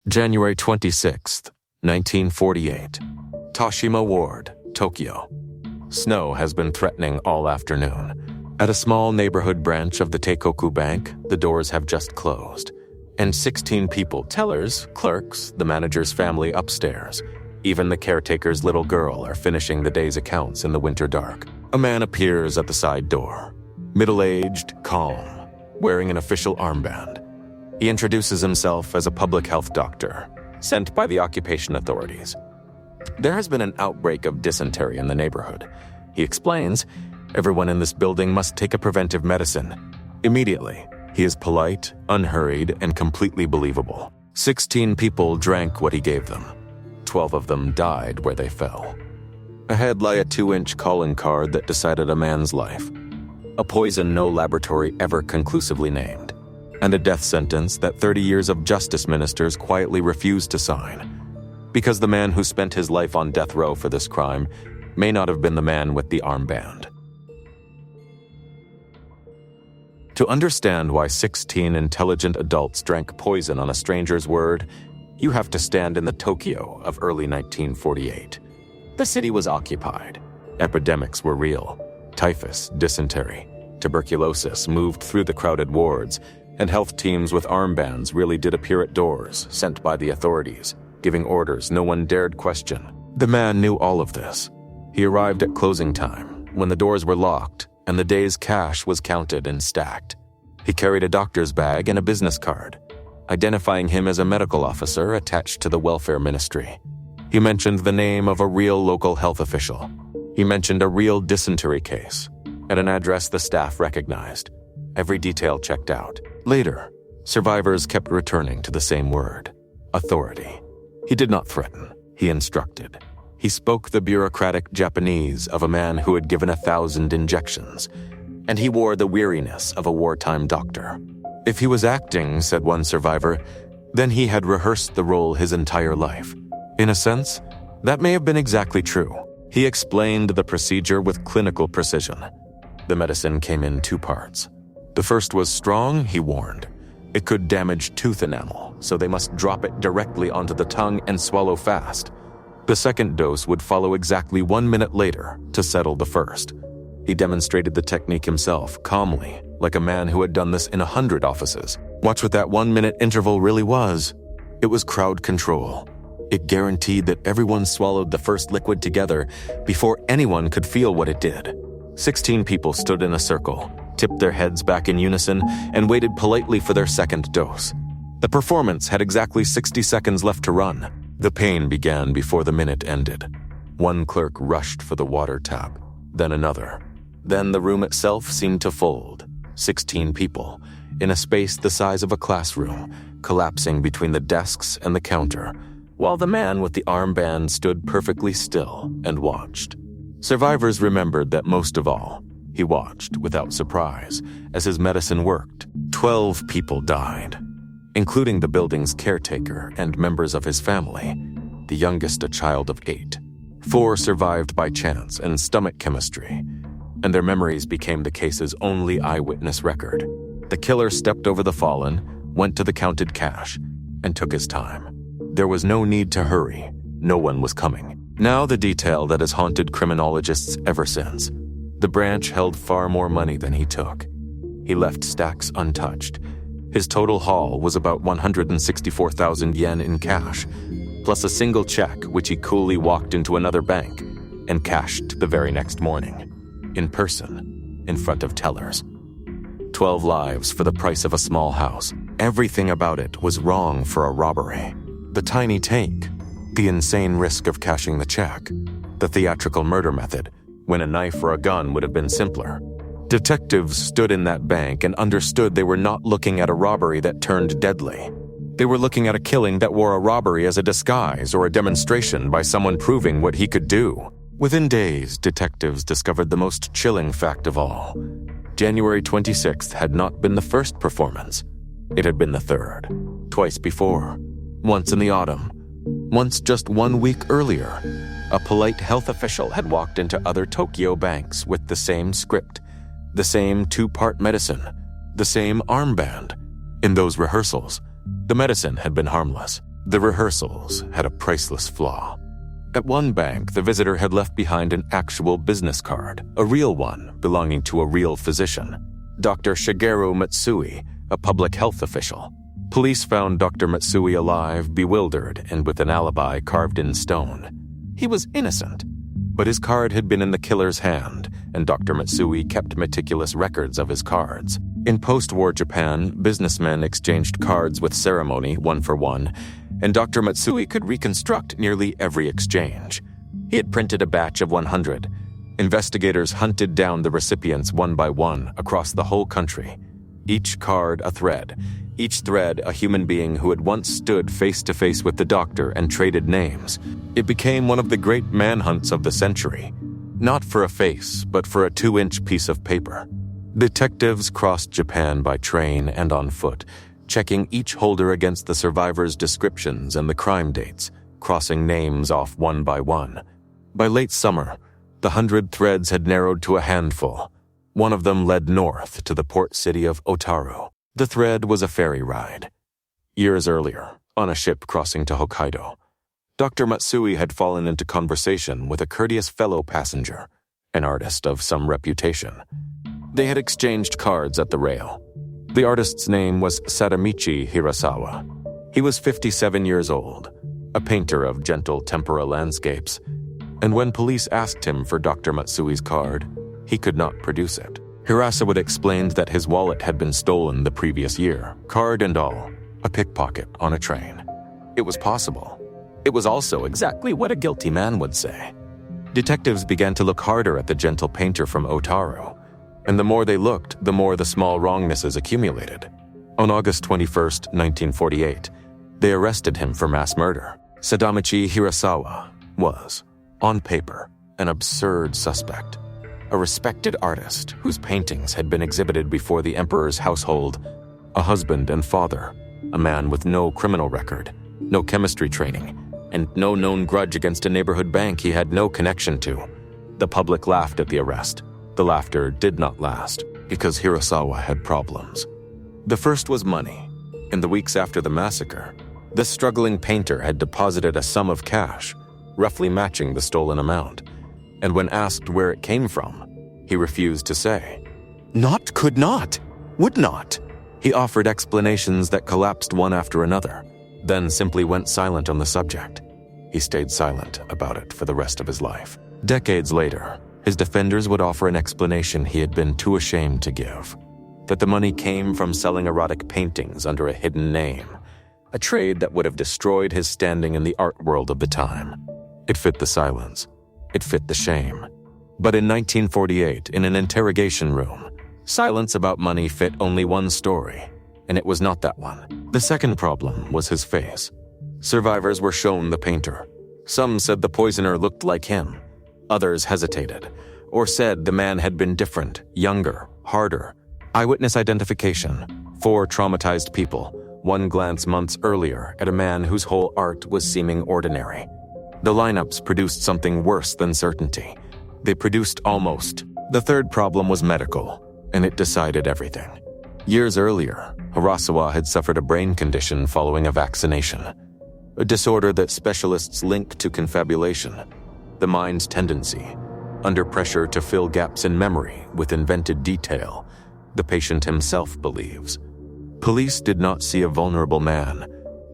January 26th, 1948. Toshima Ward, Tokyo. Snow has been threatening all afternoon. At a small neighborhood branch of the Teikoku Bank, the doors have just closed. And 16 people, tellers, clerks, the manager's family upstairs. Even the caretaker's little girl are finishing the day's accounts in the winter dark. A man appears at the side door. Middle-aged, calm, wearing an official armband. He introduces himself as a public health doctor, sent by the occupation authorities. There has been an outbreak of dysentery in the neighborhood. He explains, everyone in this building must take a preventive medicine. Immediately, he is polite, unhurried, and completely believable. 16 people drank what he gave them. 12 of them died where they fell. Ahead lay a 2-inch calling card that decided a man's life. A poison no laboratory ever conclusively named. And a death sentence that 30 years of justice ministers quietly refused to sign. Because the man who spent his life on death row for this crime may not have been the man with the armband. To understand why 16 intelligent adults drank poison on a stranger's word, you have to stand in the Tokyo of early 1948. The city was occupied. Epidemics were real. Typhus, dysentery, tuberculosis moved through the crowded wards, and health teams with armbands really did appear at doors, sent by the authorities, giving orders no one dared question. The man knew all of this. He arrived at closing time, when the doors were locked, and the day's cash was counted and stacked. He carried a doctor's bag and a business card, identifying him as a medical officer attached to the welfare ministry. He mentioned the name of a real local health official. He mentioned a real dysentery case, at an address the staff recognized. Every detail checked out. Later, survivors kept returning to the same word, authority. He did not threaten, he instructed. He spoke the bureaucratic Japanese of a man who had given 1,000 injections, and he wore the weariness of a wartime doctor. If he was acting, said one survivor, then he had rehearsed the role his entire life. In a sense, that may have been exactly true. He explained the procedure with clinical precision. The medicine came in 2 parts. The first was strong, he warned. It could damage tooth enamel, so they must drop it directly onto the tongue and swallow fast. The second dose would follow exactly 1 minute later to settle the first. He demonstrated the technique himself, calmly, like a man who had done this in 100 offices. Watch what that 1 minute interval really was. It was crowd control. It guaranteed that everyone swallowed the first liquid together before anyone could feel what it did. 16 people stood in a circle, tipped their heads back in unison, and waited politely for their second dose. The performance had exactly 60 seconds left to run. The pain began before the minute ended. One clerk rushed for the water tap, then another. Then the room itself seemed to fold. 16 people, in a space the size of a classroom, collapsing between the desks and the counter, while the man with the armband stood perfectly still and watched. Survivors remembered that most of all, he watched without surprise as his medicine worked. 12 people died, including the building's caretaker and members of his family, the youngest a child of 8. 4 survived by chance and stomach chemistry, and their memories became the case's only eyewitness record. The killer stepped over the fallen, went to the counted cash, and took his time. There was no need to hurry. No one was coming. Now the detail that has haunted criminologists ever since. The branch held far more money than he took. He left stacks untouched. His total haul was about 164,000 yen in cash, plus a single check which he coolly walked into another bank and cashed the very next morning, in person, in front of tellers. 12 lives for the price of a small house. Everything about it was wrong for a robbery. The tiny take, the insane risk of cashing the check, the theatrical murder method, when a knife or a gun would have been simpler. Detectives stood in that bank and understood they were not looking at a robbery that turned deadly. They were looking at a killing that wore a robbery as a disguise or a demonstration by someone proving what he could do. Within days, detectives discovered the most chilling fact of all. January 26th had not been the first performance. It had been the third. Twice before. Once in the autumn. Once just 1 week earlier. A polite health official had walked into other Tokyo banks with the same script, the same 2-part medicine, the same armband. In those rehearsals, the medicine had been harmless. The rehearsals had a priceless flaw. At one bank, the visitor had left behind an actual business card, a real one belonging to a real physician, Dr. Shigeru Matsui, a public health official. Police found Dr. Matsui alive, bewildered, and with an alibi carved in stone. He was innocent, but his card had been in the killer's hand, and Dr. Matsui kept meticulous records of his cards. In post-war Japan, businessmen exchanged cards with ceremony, one for one, and Dr. Matsui could reconstruct nearly every exchange. He had printed a batch of 100. Investigators hunted down the recipients one by one across the whole country. Each card a thread, each thread a human being who had once stood face to face with the doctor and traded names. It became one of the great manhunts of the century, not for a face, but for a 2-inch piece of paper. Detectives crossed Japan by train and on foot, checking each holder against the survivor's descriptions and the crime dates, crossing names off one by one. By late summer, the 100 threads had narrowed to a handful. One of them led north to the port city of Otaru. The thread was a ferry ride. Years earlier, on a ship crossing to Hokkaido, Dr. Matsui had fallen into conversation with a courteous fellow passenger, an artist of some reputation. They had exchanged cards at the rail. The artist's name was Sadamichi Hirasawa. He was 57 years old, a painter of gentle tempera landscapes, and when police asked him for Dr. Matsui's card, he could not produce it. Hirasawa explained that his wallet had been stolen the previous year, card and all, a pickpocket on a train. It was possible. It was also exactly what a guilty man would say. Detectives began to look harder at the gentle painter from Otaru, and the more they looked, the more the small wrongnesses accumulated. On August 21st, 1948, they arrested him for mass murder. Sadamichi Hirasawa was, on paper, an absurd suspect. A respected artist whose paintings had been exhibited before the emperor's household, a husband and father, a man with no criminal record, no chemistry training, and no known grudge against a neighborhood bank he had no connection to. The public laughed at the arrest. The laughter did not last, because Hirasawa had problems. The first was money. In the weeks after the massacre, the struggling painter had deposited a sum of cash, roughly matching the stolen amount, and when asked where it came from, he refused to say. Not, could not, would not. He offered explanations that collapsed one after another, then simply went silent on the subject. He stayed silent about it for the rest of his life. Decades later, his defenders would offer an explanation he had been too ashamed to give, that the money came from selling erotic paintings under a hidden name, a trade that would have destroyed his standing in the art world of the time. It fit the silence. It fit the shame. But in 1948, in an interrogation room, silence about money fit only one story, and it was not that one. The second problem was his face. Survivors were shown the painter. Some said the poisoner looked like him. Others hesitated, or said the man had been different, younger, harder. Eyewitness identification: 4 traumatized people, one glance months earlier at a man whose whole art was seeming ordinary. The lineups produced something worse than certainty. They produced almost. The third problem was medical, and it decided everything. Years earlier, Hirasawa had suffered a brain condition following a vaccination, a disorder that specialists link to confabulation, the mind's tendency, under pressure to fill gaps in memory with invented detail, the patient himself believes. Police did not see a vulnerable man.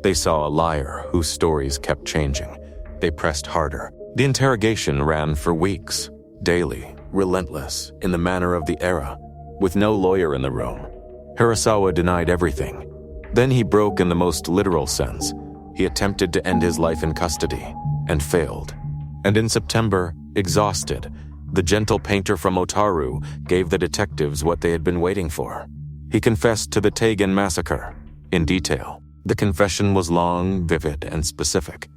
They saw a liar whose stories kept changing. They pressed harder. The interrogation ran for weeks, daily, relentless, in the manner of the era, with no lawyer in the room. Hirasawa denied everything. Then he broke in the most literal sense. He attempted to end his life in custody, and failed. And in September, exhausted, the gentle painter from Otaru gave the detectives what they had been waiting for. He confessed to the Teigin massacre, in detail. The confession was long, vivid, and specific.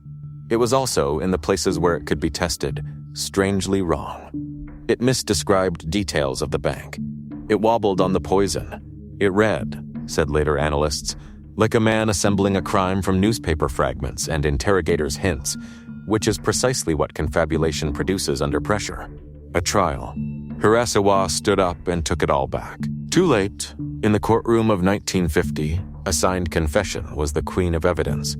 It was also, in the places where it could be tested, strangely wrong. It misdescribed details of the bank. It wobbled on the poison. It read, said later analysts, like a man assembling a crime from newspaper fragments and interrogators' hints, which is precisely what confabulation produces under pressure. At trial, Hirasawa stood up and took it all back. Too late. In the courtroom of 1950, a signed confession was the queen of evidence.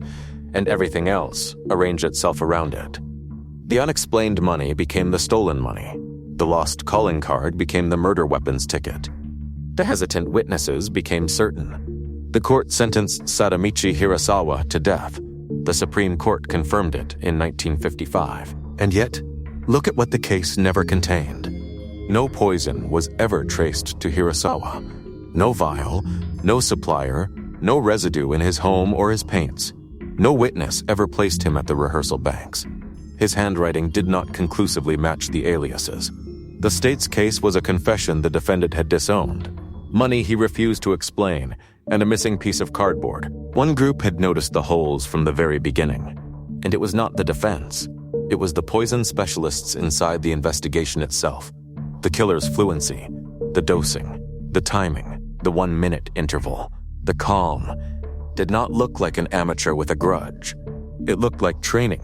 and everything else arranged itself around it. The unexplained money became the stolen money. The lost calling card became the murder weapons ticket. The hesitant witnesses became certain. The court sentenced Sadamichi Hirasawa to death. The Supreme Court confirmed it in 1955. And yet, look at what the case never contained. No poison was ever traced to Hirasawa. No vial, no supplier, no residue in his home or his paints. No witness ever placed him at the rehearsal banks. His handwriting did not conclusively match the aliases. The state's case was a confession the defendant had disowned. Money he refused to explain, and a missing piece of cardboard. One group had noticed the holes from the very beginning. And it was not the defense. It was the poison specialists inside the investigation itself. The killer's fluency, the dosing, the timing, the 1-minute interval, the calm, did not look like an amateur with a grudge. It looked like training,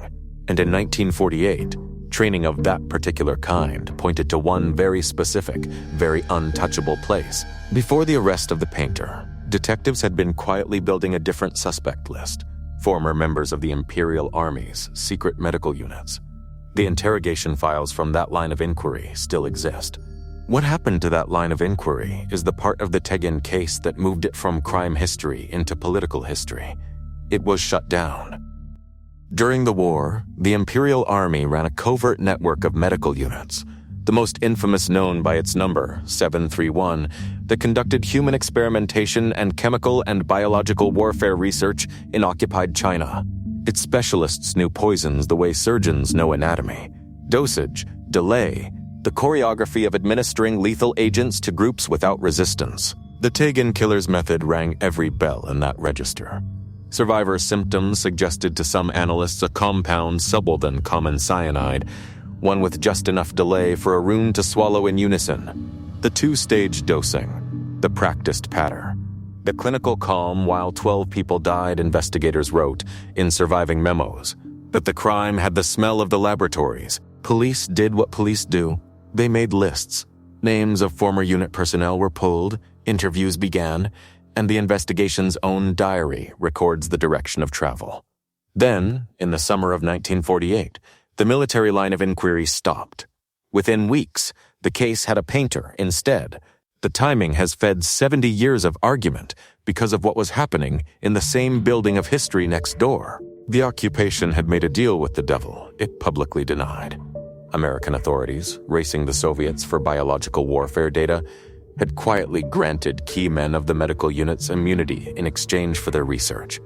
and in 1948, training of that particular kind pointed to one very specific, very untouchable place. Before the arrest of the painter, detectives had been quietly building a different suspect list, former members of the Imperial Army's secret medical units. The interrogation files from that line of inquiry still exist. What happened to that line of inquiry is the part of the Teigin case that moved it from crime history into political history. It was shut down. During the war, the Imperial Army ran a covert network of medical units, the most infamous known by its number, 731, that conducted human experimentation and chemical and biological warfare research in occupied China. Its specialists knew poisons the way surgeons know anatomy. Dosage, delay, the choreography of administering lethal agents to groups without resistance. The Teigin killer's method rang every bell in that register. Survivor symptoms suggested to some analysts a compound subtle than common cyanide, one with just enough delay for a rune to swallow in unison. The 2-stage dosing, the practiced pattern. The clinical calm while 12 people died, investigators wrote in surviving memos, that the crime had the smell of the laboratories. Police did what police do. They made lists. Names of former unit personnel were pulled, interviews began, and the investigation's own diary records the direction of travel. Then, in the summer of 1948, the military line of inquiry stopped. Within weeks, the case had a painter instead. The timing has fed 70 years of argument because of what was happening in the same building of history next door. The occupation had made a deal with the devil it publicly denied. American authorities, racing the Soviets for biological warfare data, had quietly granted key men of the medical units immunity in exchange for their research.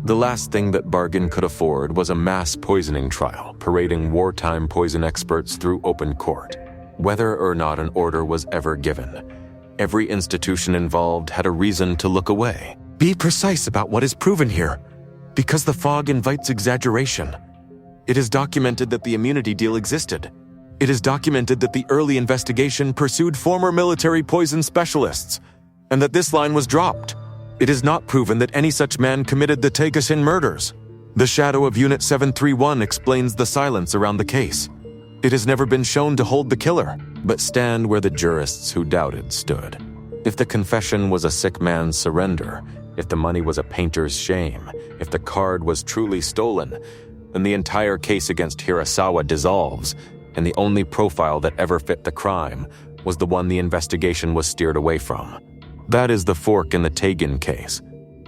The last thing that bargain could afford was a mass poisoning trial, parading wartime poison experts through open court. Whether or not an order was ever given, every institution involved had a reason to look away. Be precise about what is proven here, because the fog invites exaggeration. It is documented that the immunity deal existed. It is documented that the early investigation pursued former military poison specialists, and that this line was dropped. It is not proven that any such man committed the Teikoku murders. The shadow of Unit 731 explains the silence around the case. It has never been shown to hold the killer, but stand where the jurists who doubted stood. If the confession was a sick man's surrender, if the money was a painter's shame, if the card was truly stolen, then the entire case against Hirasawa dissolves, and the only profile that ever fit the crime was the one the investigation was steered away from. That is the fork in the Teigin case.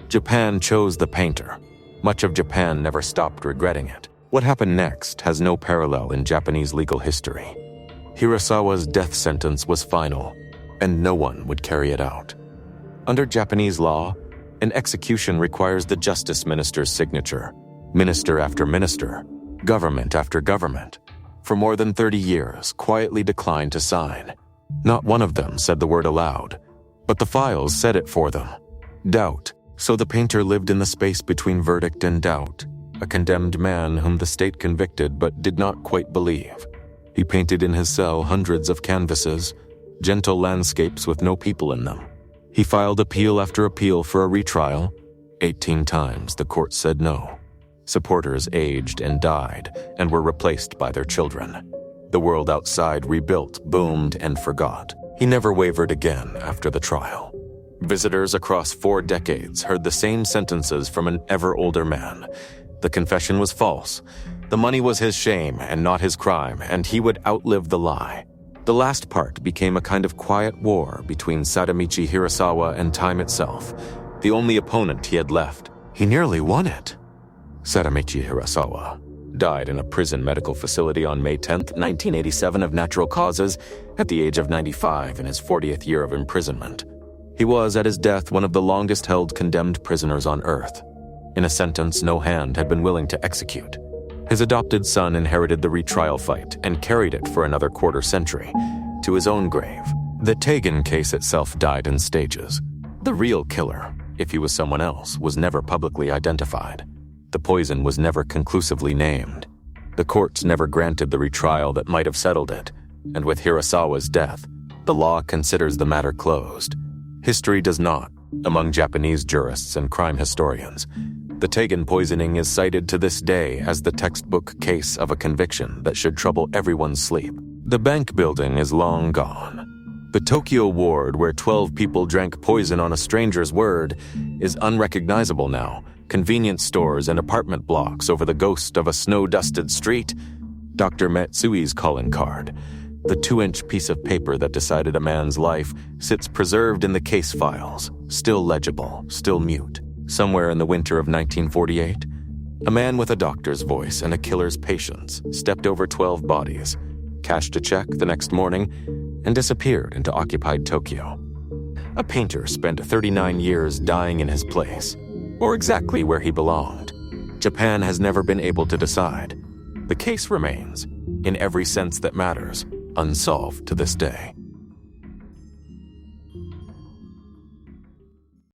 Japan chose the painter. Much of Japan never stopped regretting it. What happened next has no parallel in Japanese legal history. Hirasawa's death sentence was final, and no one would carry it out. Under Japanese law, an execution requires the justice minister's signature. Minister after minister, government after government, for more than 30 years, quietly declined to sign. Not one of them said the word aloud, but the files said it for them. Doubt. So the painter lived in the space between verdict and doubt, a condemned man whom the state convicted but did not quite believe. He painted in his cell hundreds of canvases, gentle landscapes with no people in them. He filed appeal after appeal for a retrial. 18 times the court said no. Supporters aged and died and were replaced by their children. The world outside rebuilt, boomed, and forgot. He never wavered again after the trial. Visitors across 4 decades heard the same sentences from an ever older man, The confession was false. The money was his shame and not his crime, and he would outlive the lie. The last part became a kind of quiet war between Sadamichi Hirasawa and time itself, the only opponent he had left. He nearly won it. Sadamichi Hirasawa died in a prison medical facility on May 10, 1987 of natural causes at the age of 95 in his 40th year of imprisonment. He was, at his death, one of the longest-held condemned prisoners on Earth. In a sentence no hand had been willing to execute. His adopted son inherited the retrial fight and carried it for another quarter-century, to his own grave. The Teigin case itself died in stages. The real killer, if he was someone else, was never publicly identified. The poison was never conclusively named. The courts never granted the retrial that might have settled it, and with Hirasawa's death, the law considers the matter closed. History does not, among Japanese jurists and crime historians. The Teigin poisoning is cited to this day as the textbook case of a conviction that should trouble everyone's sleep. The bank building is long gone. The Tokyo ward where 12 people drank poison on a stranger's word is unrecognizable now. Convenience stores and apartment blocks over the ghost of a snow-dusted street. Dr. Matsui's calling card, the 2-inch piece of paper that decided a man's life, sits preserved in the case files, still legible, still mute. Somewhere in the winter of 1948, a man with a doctor's voice and a killer's patience stepped over 12 bodies, cashed a check the next morning, and disappeared into occupied Tokyo. A painter spent 39 years dying in his place, or exactly where he belonged. Japan has never been able to decide. The case remains, in every sense that matters, unsolved to this day.